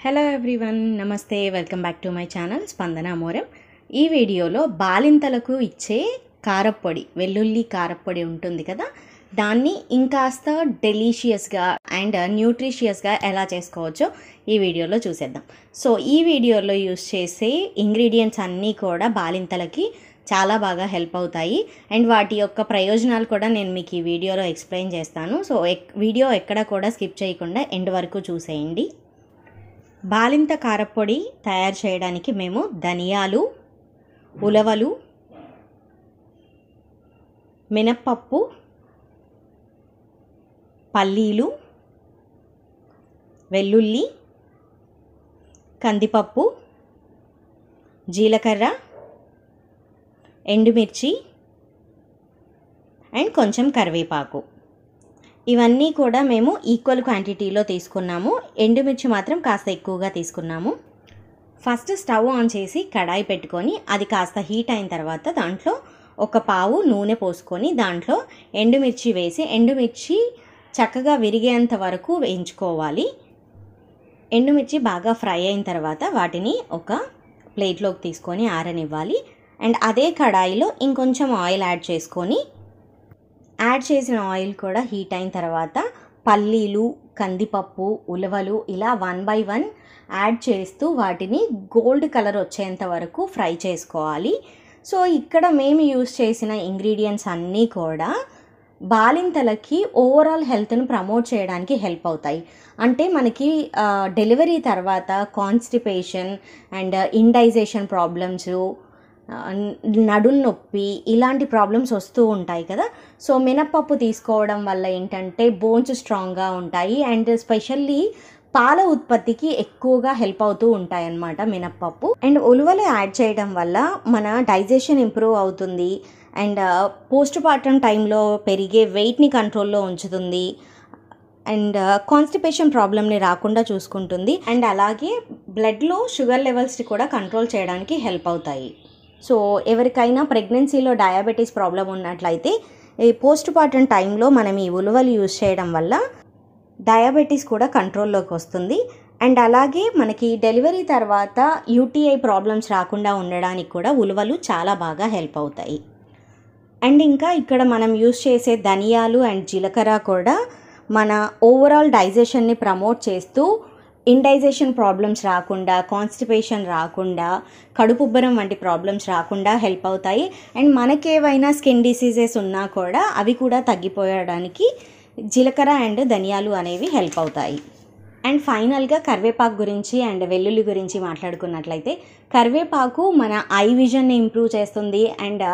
Hello everyone, నమస్తే. Welcome back to my channel స్పందన మోరం. ఈ వీడియోలో బాలింతలకు ఇచ్చే కారప్పొడి, వెల్లుల్లి కారప్పొడి ఉంటుంది కదా, దాన్ని ఇంకాస్త డెలీషియస్గా అండ్ న్యూట్రిషియస్గా ఎలా చేసుకోవచ్చో ఈ వీడియోలో చూసేద్దాం. సో ఈ వీడియోలో యూస్ చేసే ఇంగ్రీడియంట్స్ అన్నీ కూడా బాలింతలకి చాలా బాగా హెల్ప్ అవుతాయి అండ్ వాటి యొక్క ప్రయోజనాలు కూడా నేను మీకు ఈ వీడియోలో ఎక్స్ప్లెయిన్ చేస్తాను. సో వీడియో ఎక్కడ కూడా స్కిప్ చేయకుండా ఎండ్ వరకు చూసేయండి. బాలింత కారప్పొడి తయారు చేయడానికి మేము ధనియాలు, ఉలవలు, మినప్పప్పు, పల్లీలు, వెల్లుల్లి, కందిపప్పు, జీలకర్ర, ఎండుమిర్చి అండ్ కొంచెం కరివేపాకు, ఇవన్నీ కూడా మేము ఈక్వల్ క్వాంటిటీలో తీసుకున్నాము. ఎండుమిర్చి మాత్రం కాస్త ఎక్కువగా తీసుకున్నాము. ఫస్ట్ స్టవ్ ఆన్ చేసి కడాయి పెట్టుకొని అది కాస్త హీట్ అయిన తర్వాత దాంట్లో ఒక పావు నూనె పోసుకొని దాంట్లో ఎండుమిర్చి వేసి ఎండుమిర్చి చక్కగా విరిగేంత వరకు వేయించుకోవాలి. ఎండుమిర్చి బాగా ఫ్రై అయిన తర్వాత వాటిని ఒక ప్లేట్లోకి తీసుకొని ఆరనివ్వాలి. అండ్ అదే కడాయిలో ఇంకొంచెం ఆయిల్ యాడ్ చేసిన ఆయిల్ కూడా హీట్ అయిన తర్వాత పల్లీలు, కందిపప్పు, ఉలవలు ఇలా 1 by 1 యాడ్ చేస్తూ వాటిని గోల్డ్ కలర్ వచ్చేంత వరకు ఫ్రై చేసుకోవాలి. సో ఇక్కడ మేము యూస్ చేసిన ఇంగ్రీడియంట్స్ అన్నీ కూడా బాలింతలకి ఓవరాల్ హెల్త్ను ప్రమోట్ చేయడానికి హెల్ప్ అవుతాయి. అంటే మనకి డెలివరీ తర్వాత కాన్స్టిపేషన్ అండ్ ఇండైజేషన్ ప్రాబ్లమ్స్, నడుం నొప్పి ఇలాంటి ప్రాబ్లమ్స్ వస్తూ ఉంటాయి కదా. సో మినప్పప్పు తీసుకోవడం వల్ల ఏంటంటే బోన్స్ స్ట్రాంగ్గా ఉంటాయి అండ్ స్పెషల్లీ పాల ఉత్పత్తికి ఎక్కువగా హెల్ప్ అవుతూ ఉంటాయి అన్నమాట మినప్పప్పు. అండ్ ఉలువలు యాడ్ చేయడం వల్ల మన డైజెషన్ ఇంప్రూవ్ అవుతుంది అండ్ పోస్ట్ పార్టం టైంలో పెరిగే వెయిట్ని కంట్రోల్లో ఉంచుతుంది అండ్ కాన్స్టిపేషన్ ప్రాబ్లమ్ని రాకుండా చూసుకుంటుంది అండ్ అలాగే బ్లడ్లో షుగర్ లెవెల్స్ని కూడా కంట్రోల్ చేయడానికి హెల్ప్ అవుతాయి. సో ఎవరికైనా ప్రెగ్నెన్సీలో డయాబెటీస్ ప్రాబ్లం ఉన్నట్లయితే ఈ పోస్ట్ పార్టం టైంలో మనం ఈ ఉలువలు యూజ్ చేయడం వల్ల డయాబెటీస్ కూడా కంట్రోల్లోకి వస్తుంది అండ్ అలాగే మనకి డెలివరీ తర్వాత యూటీఐ ప్రాబ్లమ్స్ రాకుండా ఉండడానికి కూడా ఉలువలు చాలా బాగా హెల్ప్ అవుతాయి. అండ్ ఇంకా ఇక్కడ మనం యూజ్ చేసే ధనియాలు అండ్ జీలకర్ర కూడా మన ఓవరాల్ డైజెషన్ని ప్రమోట్ చేస్తూ ఇండైజేషన్ ప్రాబ్లమ్స్ రాకుండా, కాన్స్టిపేషన్ రాకుండా, కడుపుబ్బరం వంటి ప్రాబ్లమ్స్ రాకుండా హెల్ప్ అవుతాయి. అండ్ మనకేవైనా స్కిన్ డిసీజెస్ ఉన్నా కూడా అవి కూడా తగ్గిపోయడానికి జీలకర్ర అండ్ ధనియాలు అనేవి హెల్ప్ అవుతాయి. అండ్ ఫైనల్గా కరివేపాకు గురించి అండ్ వెల్లుల్లి గురించి మాట్లాడుకున్నట్లయితే కరివేపాకు మన ఐ విజన్ని ఇంప్రూవ్ చేస్తుంది అండ్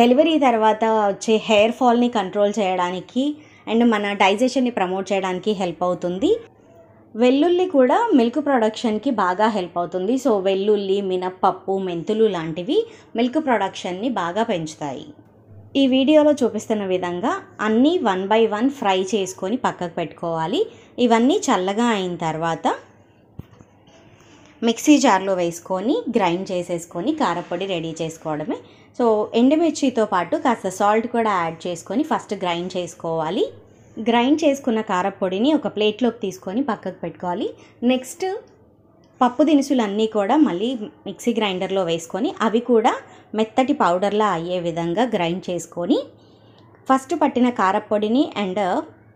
డెలివరీ తర్వాత వచ్చే హెయిర్ ఫాల్ని కంట్రోల్ చేయడానికి అండ్ మన డైజెషన్ని ప్రమోట్ చేయడానికి హెల్ప్ అవుతుంది. వెల్లుల్లి కూడా మిల్క్ ప్రొడక్షన్కి బాగా హెల్ప్ అవుతుంది. సో వెల్లుల్లి, మినప్పప్పు, మెంతులు లాంటివి మిల్క్ ప్రొడక్షన్ని బాగా పెంచుతాయి. ఈ వీడియోలో చూపిస్తున్న విధంగా అన్నీ 1 by 1 ఫ్రై చేసుకొని పక్కకు పెట్టుకోవాలి. ఇవన్నీ చల్లగా అయిన తర్వాత మిక్సీ జార్లో వేసుకొని గ్రైండ్ చేసేసుకొని కారపొడి రెడీ చేసుకోవడమే. సో ఎండుమిర్చితో పాటు కాస్త సాల్ట్ కూడా యాడ్ చేసుకొని ఫస్ట్ గ్రైండ్ చేసుకోవాలి. గ్రైండ్ చేసుకున్న కారపొడిని ఒక ప్లేట్లోకి తీసుకొని పక్కకు పెట్టుకోవాలి. నెక్స్ట్ పప్పు దినుసులన్నీ కూడా మళ్ళీ మిక్సీ గ్రైండర్లో వేసుకొని అవి కూడా మెత్తటి పౌడర్లా అయ్యే విధంగా గ్రైండ్ చేసుకొని ఫస్ట్ పట్టిన కారపొడిని అండ్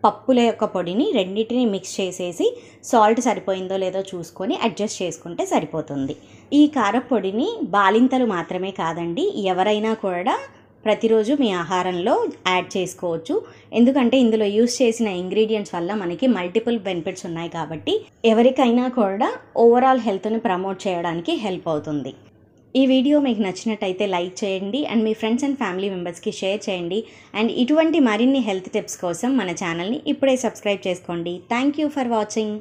పప్పుల యొక్క పొడిని రెండింటిని మిక్స్ చేసేసి సాల్ట్ సరిపోయిందో లేదో చూసుకొని అడ్జస్ట్ చేసుకుంటే సరిపోతుంది. ఈ కారపొడిని బాలింతలు మాత్రమే కాదండి, ఎవరైనా కూడా ప్రతిరోజు మీ ఆహారంలో యాడ్ చేసుకోవచ్చు. ఎందుకంటే ఇందులో యూస్ చేసిన ఇంగ్రీడియంట్స్ వల్ల మనకి మల్టిపుల్ బెనిఫిట్స్ ఉన్నాయి కాబట్టి ఎవరికైనా కూడా ఓవరాల్ హెల్త్ని ప్రమోట్ చేయడానికి హెల్ప్ అవుతుంది. ఈ వీడియో మీకు నచ్చినట్టయితే లైక్ చేయండి and me friends and family మెంబర్స్కి షేర్ చేయండి అండ్ ఇటువంటి మరిన్ని హెల్త్ టిప్స్ కోసం మన ఛానల్ని ఇప్పుడే సబ్స్క్రైబ్ చేసుకోండి. Thank you for watching.